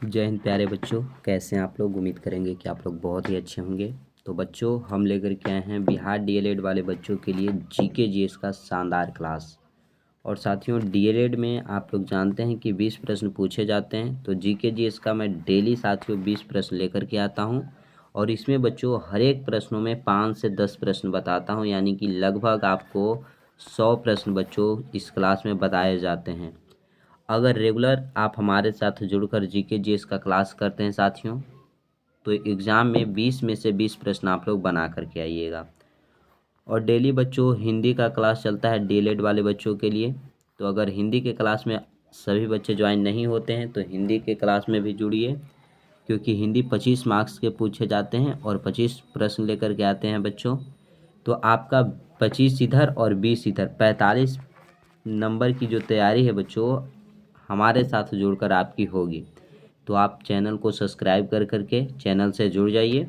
जय हिंद प्यारे बच्चों, कैसे हैं आप लोग। उम्मीद करेंगे कि आप लोग बहुत ही अच्छे होंगे। तो बच्चों, हम लेकर के आए हैं बिहार डीएलएड वाले बच्चों के लिए जीके जीएस का शानदार क्लास। और साथियों, डीएलएड में आप लोग जानते हैं कि 20 प्रश्न पूछे जाते हैं। तो जीके जीएस का मैं डेली साथियों 20 प्रश्न लेकर के आता हूँ। और इसमें बच्चों हर एक प्रश्नों में 5 से 10 प्रश्न बताता हूँ, यानी कि लगभग आपको 100 प्रश्न बच्चों इस क्लास में बताए जाते हैं। अगर रेगुलर आप हमारे साथ जुड़कर जीके जीएस का क्लास करते हैं साथियों, तो एग्ज़ाम में 20 में से 20 प्रश्न आप लोग बना करके आइएगा। और डेली बच्चों हिंदी का क्लास चलता है डीएलएड वाले बच्चों के लिए। तो अगर हिंदी के क्लास में सभी बच्चे ज्वाइन नहीं होते हैं तो हिंदी के क्लास में भी जुड़िए, क्योंकि हिंदी 25 मार्क्स के पूछे जाते हैं और 25 प्रश्न लेकर के आते हैं बच्चों। तो आपका 25 इधर और 20 इधर, 45 नंबर की जो तैयारी है बच्चों, हमारे साथ जुड़कर आपकी होगी। तो आप चैनल को सब्सक्राइब कर करके चैनल से जुड़ जाइए।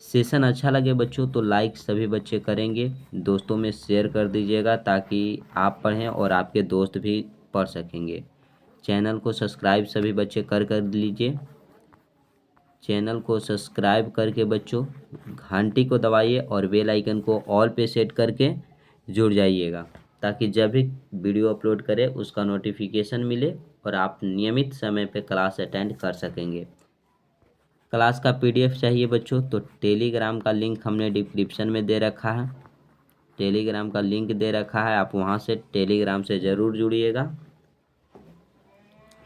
सेशन अच्छा लगे बच्चों तो लाइक सभी बच्चे करेंगे, दोस्तों में शेयर कर दीजिएगा ताकि आप पढ़ें और आपके दोस्त भी पढ़ सकेंगे। चैनल को सब्सक्राइब सभी बच्चे कर लीजिए। चैनल को सब्सक्राइब करके बच्चों घंटी को दबाइए और बेल आइकन को ऑल पे सेट करके जुड़ जाइएगा, ताकि जब भी वीडियो अपलोड करें उसका नोटिफिकेशन मिले और आप नियमित समय पे क्लास अटेंड कर सकेंगे। क्लास का पीडीएफ चाहिए बच्चों तो टेलीग्राम का लिंक हमने डिस्क्रिप्शन में दे रखा है। टेलीग्राम का लिंक दे रखा है, आप वहां से टेलीग्राम से ज़रूर जुड़िएगा।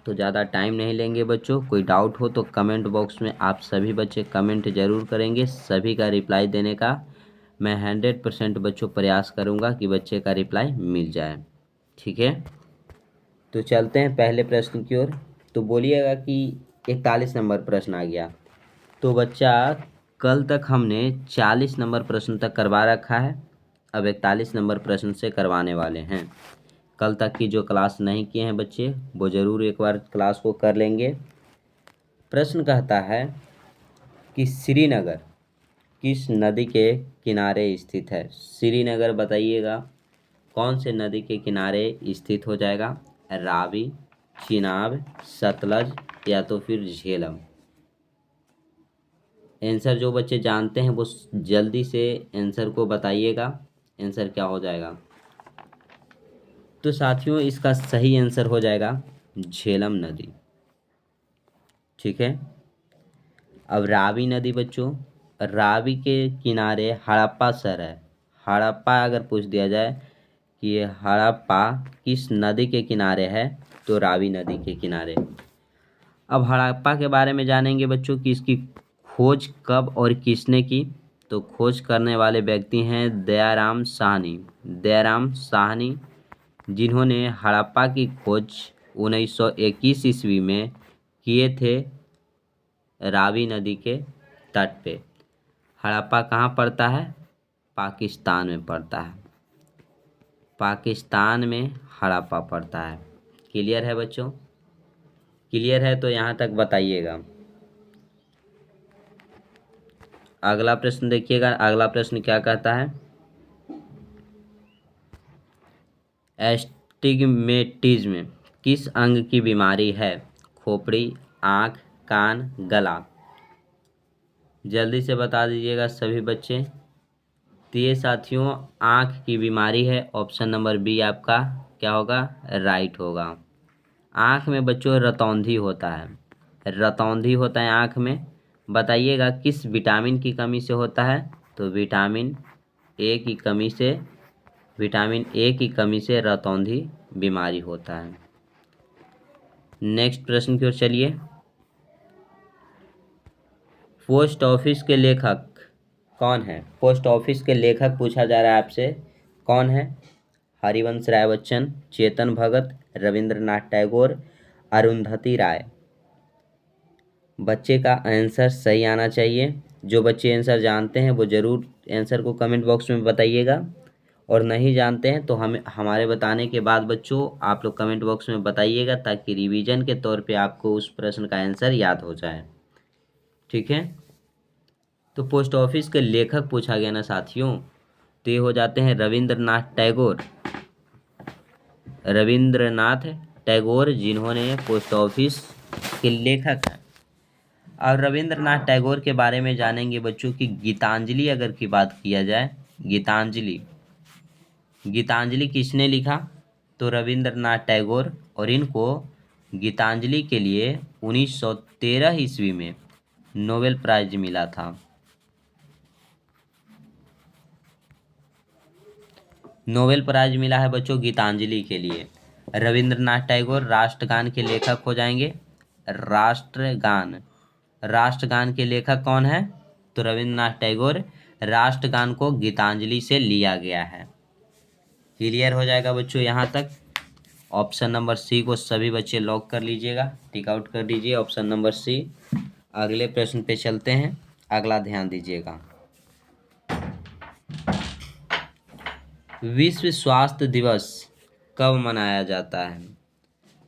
तो ज़्यादा टाइम नहीं लेंगे बच्चों। कोई डाउट हो तो कमेंट बॉक्स में आप सभी बच्चे कमेंट ज़रूर करेंगे, सभी का रिप्लाई देने का मैं 100% बच्चों प्रयास करूंगा कि बच्चे का रिप्लाई मिल जाए। ठीक है, तो चलते हैं पहले प्रश्न की ओर। तो बोलिएगा कि 41 नंबर प्रश्न आ गया। तो बच्चा, कल तक हमने 40 नंबर प्रश्न तक करवा रखा है, अब 41 नंबर प्रश्न से करवाने वाले हैं। कल तक की जो क्लास नहीं किए हैं बच्चे वो ज़रूर एक बार क्लास को कर लेंगे। प्रश्न कहता है कि श्रीनगर किस नदी के किनारे स्थित है। श्रीनगर बताइएगा कौन से नदी के किनारे स्थित हो जाएगा। रावी, चिनाब, सतलज या तो फिर झेलम। आंसर जो बच्चे जानते हैं वो जल्दी से आंसर को बताइएगा, आंसर क्या हो जाएगा। तो साथियों इसका सही आंसर हो जाएगा झेलम नदी। ठीक है, अब रावी नदी बच्चों, रावी के किनारे हड़प्पा शहर है। हड़प्पा अगर पूछ दिया जाए कि ये हड़प्पा किस नदी के किनारे है, तो रावी नदी के किनारे। अब हड़प्पा के बारे में जानेंगे बच्चों कि इसकी खोज कब और किसने की। तो खोज करने वाले व्यक्ति हैं दयाराम साहनी। दयाराम साहनी, जिन्होंने हड़प्पा की खोज 1921 ईस्वी में किए थे रावी नदी के तट पे। हड़प्पा कहाँ पड़ता है? पाकिस्तान में पड़ता है। पाकिस्तान में हड़प्पा पड़ता है। क्लियर है बच्चों? क्लियर है तो यहाँ तक बताइएगा। अगला प्रश्न देखिएगा, अगला प्रश्न क्या कहता है। एस्टिग्मेटिज्म किस अंग की बीमारी है। खोपड़ी, आँख, कान, गला। जल्दी से बता दीजिएगा सभी बच्चे। तो ये साथियों आँख की बीमारी है। ऑप्शन नंबर बी आपका क्या होगा? राइट होगा। आँख में बच्चों रतौंधी होता है, रतौंधी होता है आँख में। बताइएगा किस विटामिन की कमी से होता है। तो विटामिन ए की कमी से, विटामिन ए की कमी से रतौंधी बीमारी होता है। नेक्स्ट प्रश्न की ओर चलिए। पोस्ट ऑफिस के लेखक कौन है? पोस्ट ऑफिस के लेखक पूछा जा रहा है आपसे, कौन है? हरिवंश राय बच्चन, चेतन भगत, रविंद्रनाथ टैगोर, अरुंधति राय। बच्चे का आंसर सही आना चाहिए। जो बच्चे आंसर जानते हैं वो ज़रूर आंसर को कमेंट बॉक्स में बताइएगा, और नहीं जानते हैं तो हमें हमारे बताने के बाद बच्चों आप लोग कमेंट बॉक्स में बताइएगा, ताकि रिवीजन के तौर पे आपको उस प्रश्न का आंसर याद हो जाए। ठीक है, तो पोस्ट ऑफिस के लेखक पूछा गया ना साथियों, तो ये हो जाते हैं रविंद्रनाथ टैगोर। रविंद्रनाथ टैगोर, जिन्होंने पोस्ट ऑफिस के लेखक हैं। और रविंद्रनाथ टैगोर के बारे में जानेंगे बच्चों की गीतांजलि अगर की बात किया जाए, गीतांजलि, गीतांजलि किसने लिखा? तो रविंद्रनाथ टैगोर, और इनको गीतांजलि के लिए 1913 ईस्वी में नोबेल प्राइज मिला था। नोबेल प्राइज मिला है बच्चों गीतांजलि के लिए। रविंद्रनाथ टैगोर राष्ट्रगान के लेखक हो जाएंगे। राष्ट्रगान, राष्ट्रगान के लेखक कौन है? तो रविंद्रनाथ टैगोर। राष्ट्रगान को गीतांजलि से लिया गया है। क्लियर हो जाएगा बच्चों यहाँ तक। ऑप्शन नंबर सी को सभी बच्चे लॉक कर लीजिएगा, टिक आउट कर दीजिए ऑप्शन नंबर सी। अगले प्रश्न पे चलते हैं, अगला ध्यान दीजिएगा। विश्व स्वास्थ्य दिवस कब मनाया जाता है?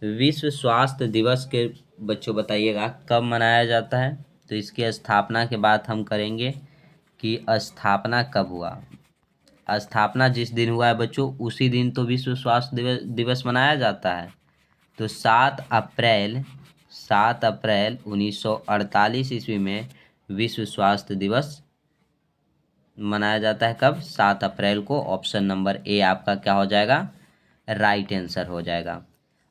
विश्व स्वास्थ्य दिवस के बच्चों बताइएगा कब मनाया जाता है? तो इसकी स्थापना के बाद हम करेंगे कि स्थापना कब हुआ। स्थापना जिस दिन हुआ है बच्चों उसी दिन तो विश्व स्वास्थ्य दिवस मनाया जाता है। तो 7 अप्रैल 1948 ईस्वी में विश्व स्वास्थ्य दिवस मनाया जाता है। कब? 7 अप्रैल को। ऑप्शन नंबर ए आपका क्या हो जाएगा? राइट आंसर हो जाएगा।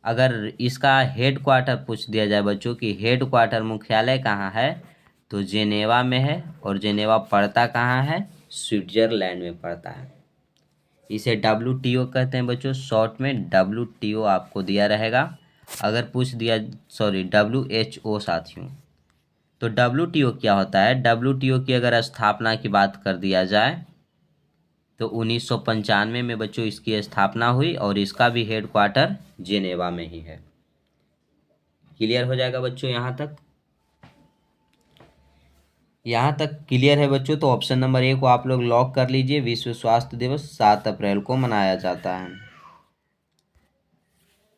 अगर इसका हेड क्वार्टर पूछ दिया जाए बच्चों की हेड क्वार्टर मुख्यालय कहाँ है, तो जेनेवा में है। और जेनेवा पड़ता कहाँ है? स्विट्जरलैंड में पड़ता है। इसे WTO कहते हैं बच्चों, शॉर्ट में WTO आपको दिया रहेगा। अगर पूछ दिया, सॉरी WHO साथियों। तो WTO क्या होता है? WTO की अगर स्थापना की बात कर दिया जाए तो 1995 में बच्चों इसकी स्थापना हुई और इसका भी हेड क्वार्टर जेनेवा में ही है। क्लियर हो जाएगा बच्चों यहाँ तक? यहाँ तक क्लियर है बच्चों? तो ऑप्शन नंबर ए को आप लोग लॉक कर लीजिए। विश्व स्वास्थ्य दिवस 7 अप्रैल को मनाया जाता है।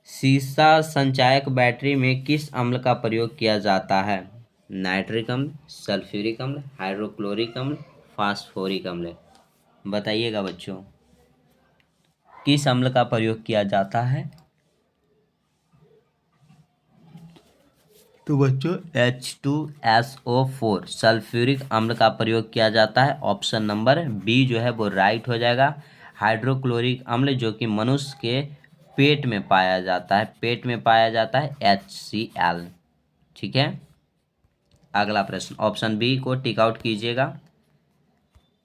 सीसा संचायक बैटरी में किस अम्ल का प्रयोग किया जाता है? नाइट्रिक अम्ल, सल्फ्यूरिक अम्ल, हाइड्रोक्लोरिक अम्ल, फास्फोरिक अम्ल। बताइएगा बच्चों किस अम्ल का प्रयोग किया जाता है? तो बच्चों H2SO4 सल्फ्यूरिक अम्ल का प्रयोग किया जाता है। ऑप्शन नंबर बी जो है वो राइट हो जाएगा। हाइड्रोक्लोरिक अम्ल जो कि मनुष्य के पेट में पाया जाता है, पेट में पाया जाता है HCl। ठीक है, अगला प्रश्न ऑप्शन बी को टिक आउट कीजिएगा।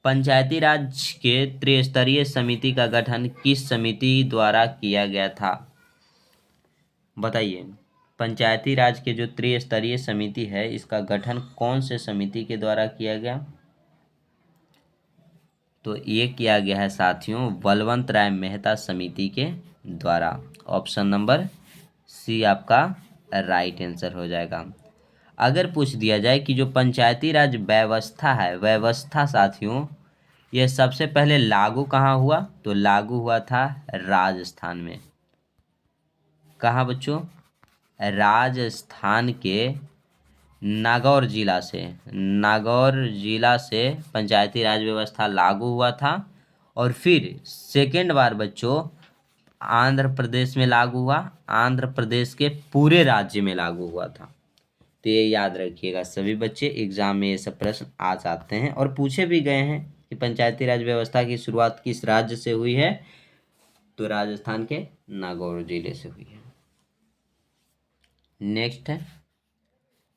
पंचायती राज के त्रिस्तरीय समिति का गठन किस समिति द्वारा किया गया था? बताइए, पंचायती राज के जो त्रिस्तरीय समिति है इसका गठन कौन से समिति के द्वारा किया गया? तो ये किया गया है साथियों बलवंत राय मेहता समिति के द्वारा। ऑप्शन नंबर सी आपका राइट आंसर हो जाएगा। अगर पूछ दिया जाए कि जो पंचायती राज व्यवस्था है, व्यवस्था साथियों यह सबसे पहले लागू कहाँ हुआ? तो लागू हुआ था राजस्थान में। कहाँ बच्चों? राजस्थान के नागौर जिला से, नागौर जिला से पंचायती राज व्यवस्था लागू हुआ था। और फिर सेकेंड बार बच्चों आंध्र प्रदेश में लागू हुआ, आंध्र प्रदेश के पूरे राज्य में लागू हुआ था। तो ये याद रखिएगा सभी बच्चे, एग्जाम में ये सब प्रश्न आ जाते हैं और पूछे भी गए हैं कि पंचायती राज व्यवस्था की शुरुआत किस राज्य से हुई है? तो राजस्थान के नागौर जिले से हुई है। नेक्स्ट है,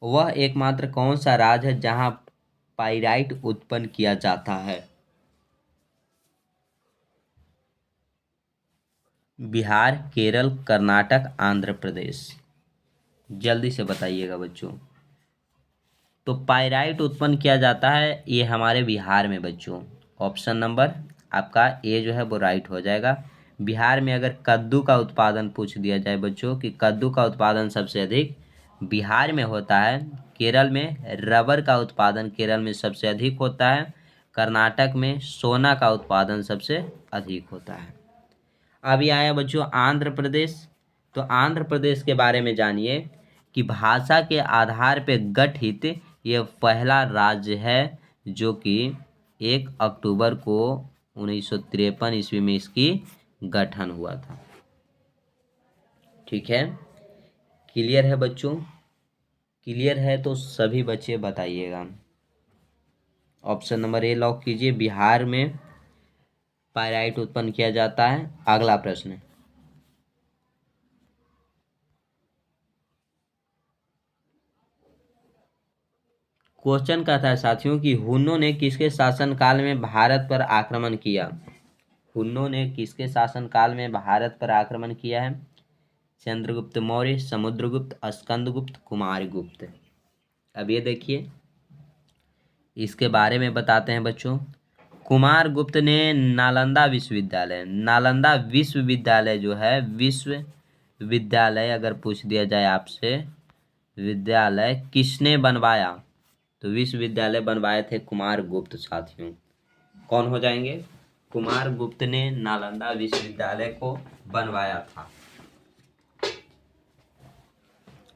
वह एकमात्र कौन सा राज्य है जहां पाइराइट उत्पन्न किया जाता है? बिहार, केरल, कर्नाटक, आंध्र प्रदेश। जल्दी से बताइएगा बच्चों। तो पाइराइट उत्पन्न किया जाता है ये हमारे बिहार में बच्चों। ऑप्शन नंबर आपका ए जो है वो राइट हो जाएगा। बिहार में अगर कद्दू का उत्पादन पूछ दिया जाए बच्चों कि कद्दू का उत्पादन सबसे अधिक बिहार में होता है। केरल में रबर का उत्पादन केरल में सबसे अधिक होता है। कर्नाटक में सोना का उत्पादन सबसे अधिक होता है। अभी आया बच्चों आंध्र प्रदेश। तो आंध्र प्रदेश के बारे में जानिए कि भाषा के आधार पर गठित ये पहला राज्य है जो कि 1 अक्टूबर को 1953 ईस्वी में इसकी गठन हुआ था। ठीक है, क्लियर है बच्चों? क्लियर है तो सभी बच्चे बताइएगा। ऑप्शन नंबर ए लॉक कीजिए, बिहार में पाइराइट उत्पन्न किया जाता है। अगला प्रश्न, क्वेश्चन का था साथियों कि हुन्नों ने किसके शासनकाल में भारत पर आक्रमण किया। हुन्नों ने किसके शासनकाल में भारत पर आक्रमण किया है। चंद्रगुप्त मौर्य, समुद्रगुप्त, स्कंदगुप्त, कुमारगुप्त। अब ये देखिए, इसके बारे में बताते हैं बच्चों। कुमारगुप्त ने नालंदा विश्वविद्यालय जो है, विश्वविद्यालय अगर पूछ दिया जाए आपसे, विद्यालय किसने बनवाया, तो विश्वविद्यालय बनवाए थे कुमारगुप्त साथियों। कौन हो जाएंगे, कुमारगुप्त ने नालंदा विश्वविद्यालय को बनवाया था।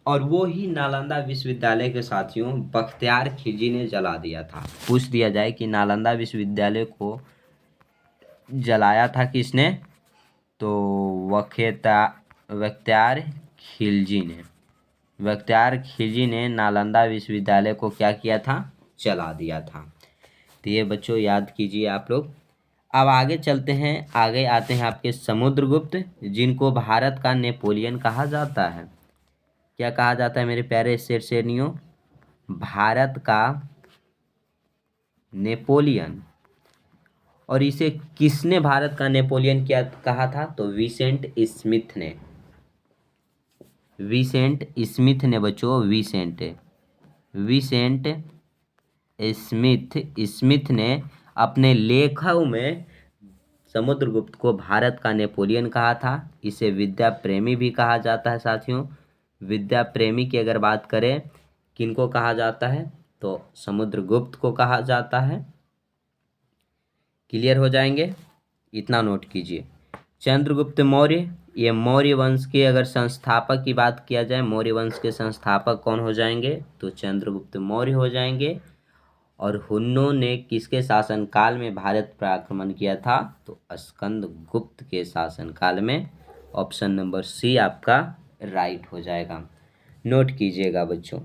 और वो ही नालंदा विश्वविद्यालय के साथियों बख्तियार खिलजी ने जला दिया था। पूछ दिया जाए कि नालंदा विश्वविद्यालय को जलाया था किसने, तो बख्तियार खिलजी ने। बख्तियार खिलजी ने नालंदा विश्वविद्यालय को क्या किया था, जला दिया था। तो ये बच्चों याद कीजिए आप लोग। अब आगे चलते हैं, आगे आते हैं आपके समुद्रगुप्त, जिनको भारत का नेपोलियन कहा जाता है। क्या कहा जाता है मेरे प्यारे शेरनियों, भारत का नेपोलियन। और इसे किसने भारत का नेपोलियन क्या कहा था, तो विसेंट स्मिथ ने। विसेंट स्मिथ ने बच्चों, विसेंट स्मिथ ने अपने लेखों में समुद्रगुप्त को भारत का नेपोलियन कहा था। इसे विद्या प्रेमी भी कहा जाता है साथियों। विद्या प्रेमी की अगर बात करें, किनको कहा जाता है, तो समुद्रगुप्त को कहा जाता है। क्लियर हो जाएंगे, इतना नोट कीजिए। चंद्रगुप्त मौर्य, ये मौर्य वंश के अगर संस्थापक की बात किया जाए, मौर्य वंश के संस्थापक कौन हो जाएंगे, तो चंद्रगुप्त मौर्य हो जाएंगे। और हुन्नों ने किसके शासनकाल में भारत पर आक्रमण किया था, तो स्कंदगुप्त के शासनकाल में। ऑप्शन नंबर सी आपका राइट हो जाएगा। नोट कीजिएगा बच्चों,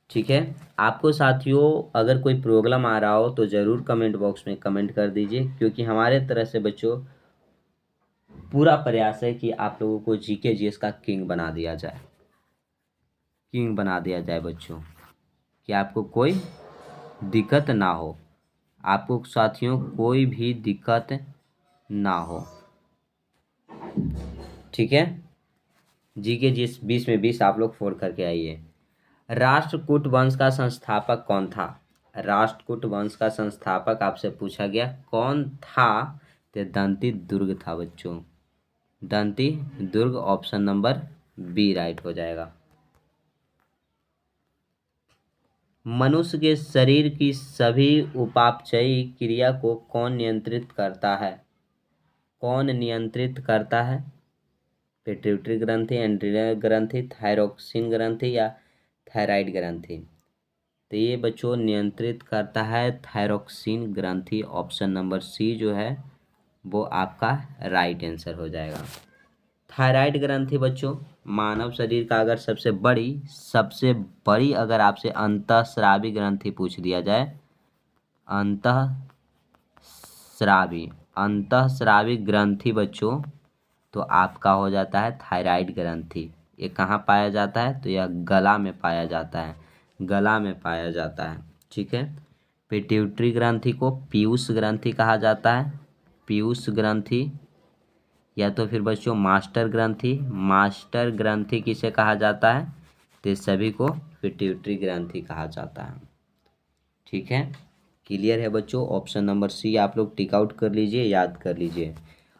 ठीक है। आपको साथियों अगर कोई प्रॉब्लम आ रहा हो तो ज़रूर कमेंट बॉक्स में कमेंट कर दीजिए, क्योंकि हमारे तरफ से बच्चों पूरा प्रयास है कि आप लोगों को जीके जीएस का किंग बना दिया जाए, किंग बना दिया जाए बच्चों, कि आपको कोई दिक्कत ना हो, आपको साथियों कोई भी दिक्कत ना हो, ठीक है। जीके जीएस 20 में 20 आप लोग फोड़ करके आइए। राष्ट्रकूट वंश का संस्थापक कौन था। राष्ट्रकूट वंश का संस्थापक आपसे पूछा गया कौन था, तो दंती दुर्ग था बच्चों। दंती दुर्ग, ऑप्शन नंबर बी राइट हो जाएगा। मनुष्य के शरीर की सभी उपापचयी क्रिया को कौन नियंत्रित करता है। कौन नियंत्रित करता है, पिट्यूटरी ग्रंथि, एंड्रिनल ग्रंथि, थायरोक्सिन ग्रंथि या थायराइड ग्रंथि। तो ये बच्चों नियंत्रित करता है थायरोक्सिन ग्रंथि। ऑप्शन नंबर सी जो है वो आपका राइट आंसर हो जाएगा। थायराइड ग्रंथि बच्चों मानव शरीर का अगर सबसे बड़ी अगर आपसे अंतःस्रावी ग्रंथि पूछ दिया जाए, अंतःस्रावी अंतःस्रावी ग्रंथि बच्चों, तो आपका हो जाता है थायराइड ग्रंथि। ये कहाँ पाया जाता है, तो यह गला में पाया जाता है, गला में पाया जाता है, ठीक है। पिट्यूटरी ग्रंथि को पीयूष ग्रंथि कहा जाता है, पीयूष ग्रंथि। या तो फिर बच्चों मास्टर ग्रंथि किसे कहा जाता है, तो सभी को पिट्यूटरी ग्रंथि कहा जाता है, ठीक है। क्लियर है बच्चों, ऑप्शन नंबर सी आप लोग टिक आउट कर लीजिए, याद कर लीजिए।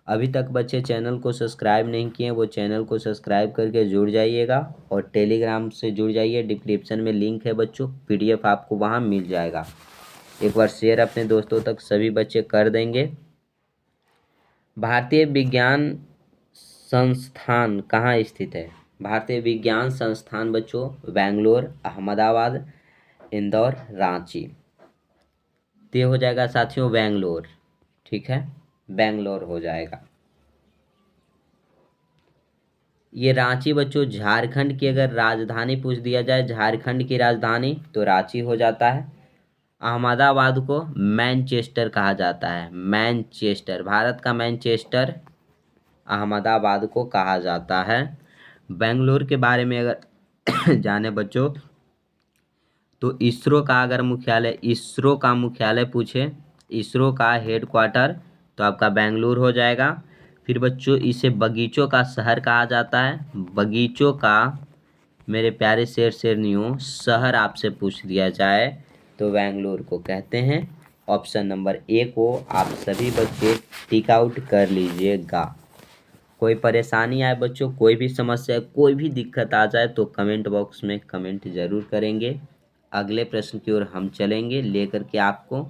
अभी तक बच्चे चैनल को सब्सक्राइब नहीं किए, वो चैनल को सब्सक्राइब करके जुड़ जाइएगा और टेलीग्राम से जुड़ जाइए। डिस्क्रिप्शन में लिंक है बच्चों, पीडीएफ आपको वहाँ मिल जाएगा। एक बार शेयर अपने दोस्तों तक सभी बच्चे कर देंगे। भारतीय विज्ञान संस्थान कहाँ स्थित है। भारतीय विज्ञान संस्थान बच्चों बेंगलोर, अहमदाबाद, इंदौर, रांची। तो हो जाएगा साथियों बेंगलोर, ठीक है, बेंगलोर हो जाएगा। ये रांची बच्चों झारखंड की अगर राजधानी पूछ दिया जाए, झारखंड की राजधानी, तो रांची हो जाता है। अहमदाबाद को मैनचेस्टर कहा जाता है, मैनचेस्टर, भारत का मैनचेस्टर अहमदाबाद को कहा जाता है। बेंगलुरु के बारे में अगर जाने बच्चों, तो इसरो का अगर मुख्यालय, इसरो का मुख्यालय पूछे, इसरो का हेडक्वार्टर, तो आपका बेंगलुरु हो जाएगा। फिर बच्चों इसे बगीचों का शहर कहा जाता है, बगीचों का, मेरे प्यारे शेर शेरनियों, शहर आपसे पूछ दिया जाए तो बेंगलुरु को कहते हैं। ऑप्शन नंबर ए को आप सभी बच्चे टिक आउट कर लीजिएगा। कोई परेशानी आए बच्चों, कोई भी समस्या, कोई भी दिक्कत आ जाए तो कमेंट बॉक्स में कमेंट जरूर करेंगे। अगले प्रश्न की ओर हम चलेंगे लेकर के आपको।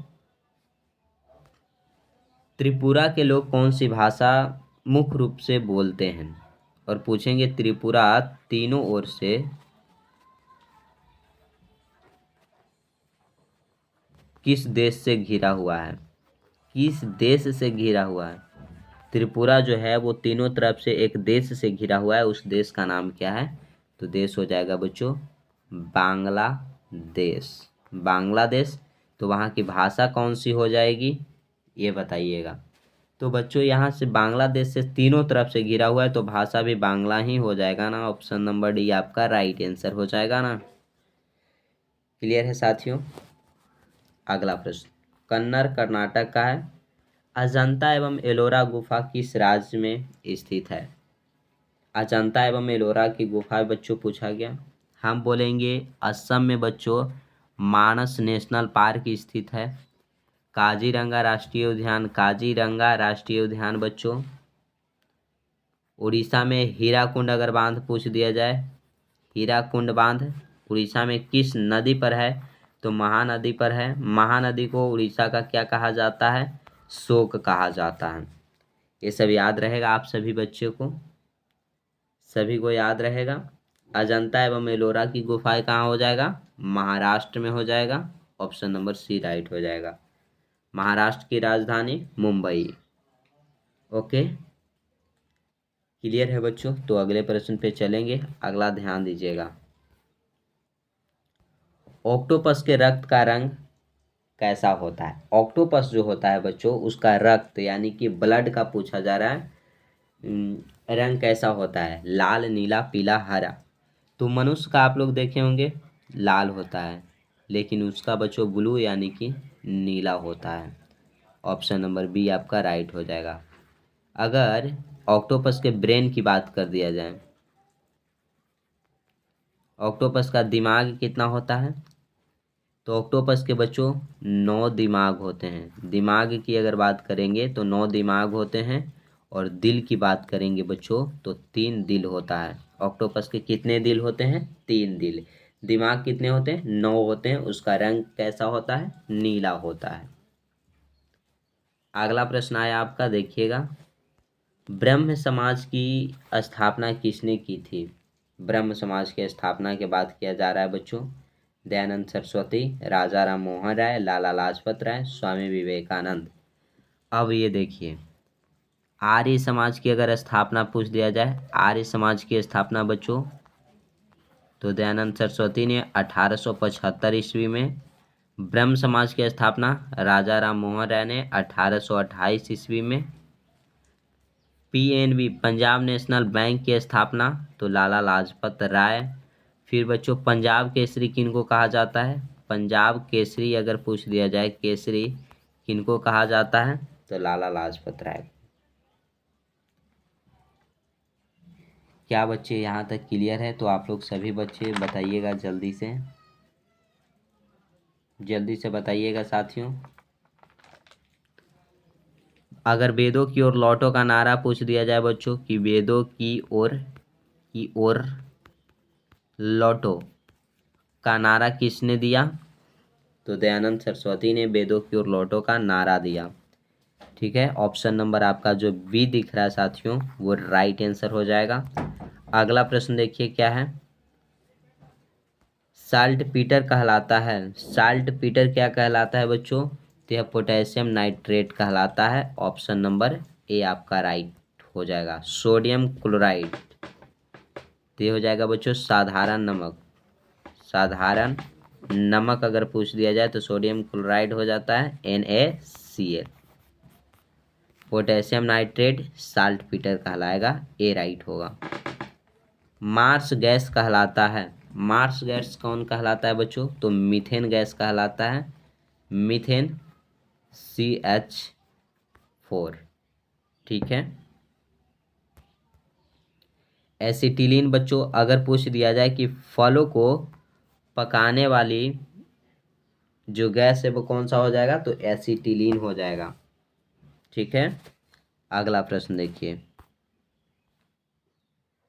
त्रिपुरा के लोग कौन सी भाषा मुख्य रूप से बोलते हैं? और पूछेंगे त्रिपुरा तीनों ओर से किस देश से घिरा हुआ है? किस देश से घिरा हुआ है? त्रिपुरा जो है वो तीनों तरफ से एक देश से घिरा हुआ है, उस देश का नाम क्या है? तो देश हो जाएगा बच्चों बांग्लादेश, बांग्लादेश। तो वहाँ की भाषा कौन सी हो जाएगी, ये बताइएगा। तो बच्चों यहाँ से बांग्लादेश से तीनों तरफ से घिरा हुआ है, तो भाषा भी बांग्ला ही हो जाएगा ना। ऑप्शन नंबर डी आपका राइट आंसर हो जाएगा ना। क्लियर है साथियों? अगला प्रश्न कन्नड़ कर्नाटक का है। अजंता एवं एलोरा गुफा किस राज्य में स्थित है? अजंता एवं एलोरा की गुफा बच्चों पूछा गया। हम बोलेंगे असम में बच्चों मानस नेशनल पार्क स्थित है। काजीरंगा राष्ट्रीय उद्यान, काजीरंगा राष्ट्रीय उद्यान बच्चों। उड़ीसा में हीराकुंड अगर बांध पूछ दिया जाए, हीराकुंड बांध उड़ीसा में किस नदी पर है? तो महानदी पर है। महानदी को उड़ीसा का क्या कहा जाता है? शोक कहा जाता है। ये सब याद रहेगा आप सभी बच्चों को, सभी को याद रहेगा। अजंता एवं एलोरा की गुफाएं कहाँ हो जाएगा? महाराष्ट्र में हो जाएगा। ऑप्शन नंबर सी राइट हो जाएगा। महाराष्ट्र की राजधानी मुंबई। ओके, क्लियर है बच्चों? तो अगले प्रश्न पे चलेंगे। अगला ध्यान दीजिएगा। ऑक्टोपस के रक्त का रंग कैसा होता है? ऑक्टोपस जो होता है बच्चों उसका रक्त यानी कि ब्लड का पूछा जा रहा है। रंग कैसा होता है? लाल, नीला, पीला, हरा। तो मनुष्य का आप लोग देखे होंगे लाल होता है, लेकिन उसका बच्चों ब्लू यानी कि नीला होता है। ऑप्शन नंबर बी आपका राइट हो जाएगा। अगर ऑक्टोपस के ब्रेन की बात कर दिया जाए, ऑक्टोपस का दिमाग कितना होता है? तो ऑक्टोपस के बच्चों 9 दिमाग होते हैं। दिमाग की अगर बात करेंगे तो 9 दिमाग होते हैं, और दिल की बात करेंगे बच्चों तो 3 दिल होता है। ऑक्टोपस के कितने दिल होते हैं? 3 दिल। दिमाग कितने होते हैं? 9 होते हैं। उसका रंग कैसा होता है? नीला होता है। अगला प्रश्न आया आपका, देखिएगा। ब्रह्म समाज की स्थापना किसने की थी? ब्रह्म समाज की स्थापना की बात किया जा रहा है बच्चों। दयानंद सरस्वती, राजा राम मोहन राय, लाला लाजपत राय, स्वामी विवेकानंद। अब ये देखिए, आर्य समाज की अगर स्थापना पूछ दिया जाए, आर्य समाज की स्थापना बच्चों, तो दयानंद सरस्वती ने 1875 ईस्वी में। ब्रह्म समाज की स्थापना राजा राम मोहन राय ने 1828 ईस्वी में। पीएनबी पंजाब नेशनल बैंक की स्थापना तो लाला लाजपत राय। फिर बच्चों पंजाब केसरी किनको कहा जाता है? पंजाब केसरी अगर पूछ दिया जाए, केसरी किनको कहा जाता है? तो लाला लाजपत राय। क्या बच्चे यहाँ तक क्लियर है? तो आप लोग सभी बच्चे बताइएगा, जल्दी से बताइएगा साथियों। अगर वेदों की ओर लौटो का नारा पूछ दिया जाए बच्चों कि वेदों की ओर लौटो का नारा किसने दिया? तो दयानंद सरस्वती ने वेदों की ओर लौटो का नारा दिया। ठीक है, ऑप्शन नंबर आपका जो बी दिख रहा है साथियों वो राइट आंसर हो जाएगा। अगला प्रश्न देखिए क्या है। साल्ट पीटर कहलाता है, साल्ट पीटर क्या कहलाता है बच्चों? तो यह पोटेशियम नाइट्रेट कहलाता है। ऑप्शन नंबर ए आपका राइट हो जाएगा, सोडियम क्लोराइड। तो ये हो जाएगा बच्चों साधारण नमक। साधारण नमक अगर पूछ दिया जाए तो सोडियम क्लोराइड हो जाता है NaCl। पोटेशियम नाइट्रेट साल्टपीटर कहलाएगा, ए राइट होगा। मार्स गैस कहलाता है, मार्स गैस कौन कहलाता है बच्चों? तो मीथेन गैस कहलाता है, मीथेन CH4। ठीक है। एसिटिलीन बच्चों अगर पूछ दिया जाए कि फलों को पकाने वाली जो गैस है वो कौन सा हो जाएगा? तो एसिटिलीन हो जाएगा। ठीक है। अगला प्रश्न देखिए,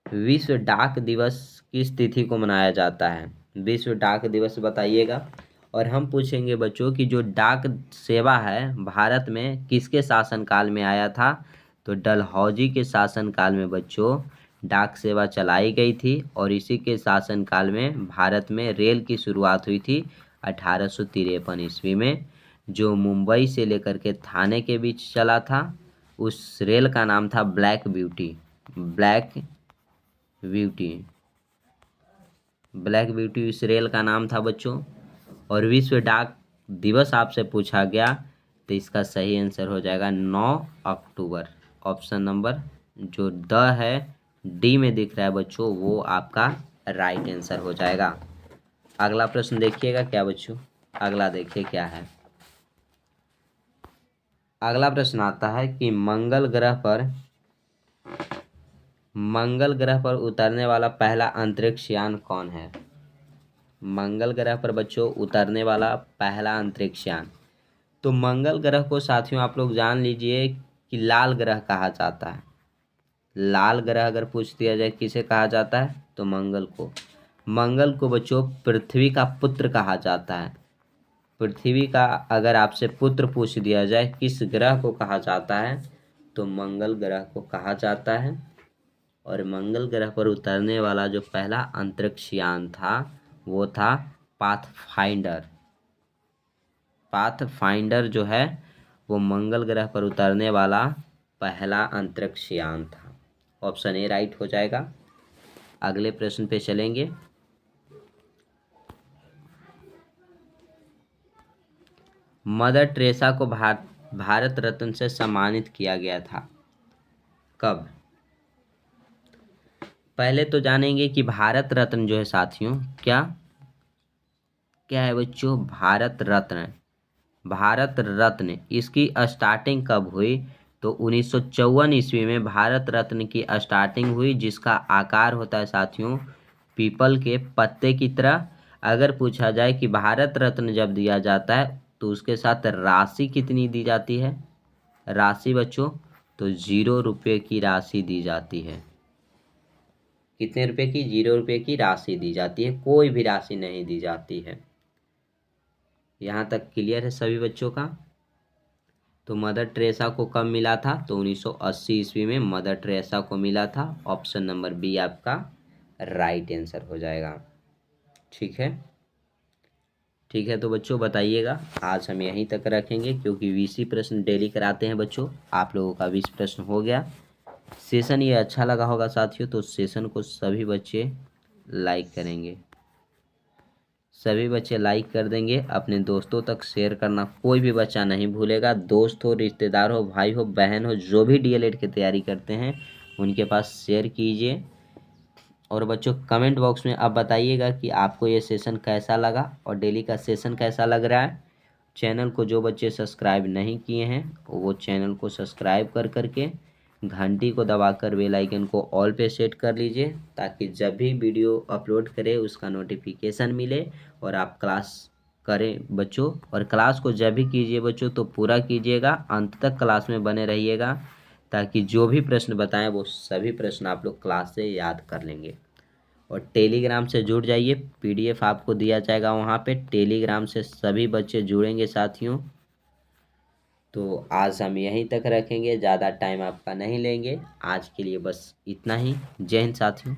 विश्व डाक दिवस किस तिथि को मनाया जाता है? विश्व डाक दिवस बताइएगा। और हम पूछेंगे बच्चों कि जो डाक सेवा है भारत में किसके शासनकाल में आया था? तो डलहौजी के शासनकाल में बच्चों डाक सेवा चलाई गई थी, और इसी के शासनकाल में भारत में रेल की शुरुआत हुई थी 1853 ईस्वी में, जो मुंबई से लेकर के थाने के बीच चला था। उस रेल का नाम था black beauty. Black beauty, black beauty इस रेल का नाम था बच्चों। और विश्व डाक दिवस आपसे पूछा गया तो इसका सही आंसर हो जाएगा 9 अक्टूबर। ऑप्शन नंबर जो द है डी में दिख रहा है बच्चों वो आपका राइट आंसर हो जाएगा। अगला प्रश्न देखिएगा क्या बच्चों, अगला देखिए क्या है। अगला प्रश्न आता है कि मंगल ग्रह पर उतरने वाला पहला अंतरिक्ष यान कौन है? मंगल ग्रह पर बच्चों उतरने वाला पहला अंतरिक्ष यान। तो मंगल ग्रह को साथियों आप लोग जान लीजिए कि लाल ग्रह कहा जाता है। लाल ग्रह अगर पूछ दिया जाए किसे कहा जाता है? तो मंगल को। मंगल को बच्चों पृथ्वी का पुत्र कहा जाता है। पृथ्वी का अगर आपसे पुत्र पूछ दिया जाए किस ग्रह को कहा जाता है? तो मंगल ग्रह को कहा जाता है। और मंगल ग्रह पर उतरने वाला जो पहला अंतरिक्ष यान था वो था पाथफाइंडर। पाथफाइंडर जो है वो मंगल ग्रह पर उतरने वाला पहला अंतरिक्ष यान था। ऑप्शन ए राइट हो जाएगा। अगले प्रश्न पे चलेंगे। मदर टेरेसा को भारत रत्न से सम्मानित किया गया था, कब? पहले तो जानेंगे कि भारत रत्न जो है साथियों क्या क्या है बच्चों? भारत रत्न। भारत रत्न इसकी स्टार्टिंग कब हुई? तो 1954 ईस्वी में भारत रत्न की स्टार्टिंग हुई, जिसका आकार होता है साथियों पीपल के पत्ते की तरह। अगर पूछा जाए कि भारत रत्न जब दिया जाता है तो उसके साथ राशि कितनी दी जाती है? राशि बच्चों तो 0 रुपये की राशि दी जाती है। कितने रुपए की? 0 रुपये की राशि दी जाती है, कोई भी राशि नहीं दी जाती है। यहाँ तक क्लियर है सभी बच्चों का? तो मदर टेरेसा को कब मिला था? तो 1980 ईस्वी में मदर टेरेसा को मिला था। ऑप्शन नंबर बी आपका राइट आंसर हो जाएगा। ठीक है। ठीक है तो बच्चों बताइएगा, आज हम यहीं तक रखेंगे क्योंकि 20 प्रश्न डेली कराते हैं बच्चों। आप लोगों का 20 प्रश्न हो गया। सेशन ये अच्छा लगा होगा साथियों, तो सेशन को सभी बच्चे लाइक करेंगे। सभी बच्चे लाइक कर देंगे, अपने दोस्तों तक शेयर करना कोई भी बच्चा नहीं भूलेगा। दोस्त हो, रिश्तेदार हो, भाई हो, बहन हो, जो भी डीएलएड की तैयारी करते हैं उनके पास शेयर कीजिए। और बच्चों कमेंट बॉक्स में आप बताइएगा कि आपको ये सेशन कैसा लगा और डेली का सेशन कैसा लग रहा है। चैनल को जो बच्चे सब्सक्राइब नहीं किए हैं वो चैनल को सब्सक्राइब कर करके घंटी को दबाकर बेल आइकन को ऑल पे सेट कर लीजिए, ताकि जब भी वीडियो अपलोड करें उसका नोटिफिकेशन मिले और आप क्लास करें बच्चों। और क्लास को जब भी कीजिए बच्चों तो पूरा कीजिएगा, अंत तक क्लास में बने रहिएगा, ताकि जो भी प्रश्न बताएं वो सभी प्रश्न आप लोग क्लास से याद कर लेंगे। और टेलीग्राम से जुड़ जाइए, पीडीएफ आपको दिया जाएगा वहाँ पे। टेलीग्राम से सभी बच्चे जुड़ेंगे साथियों। तो आज हम यहीं तक रखेंगे, ज़्यादा टाइम आपका नहीं लेंगे। आज के लिए बस इतना ही। जय हिंद साथियों।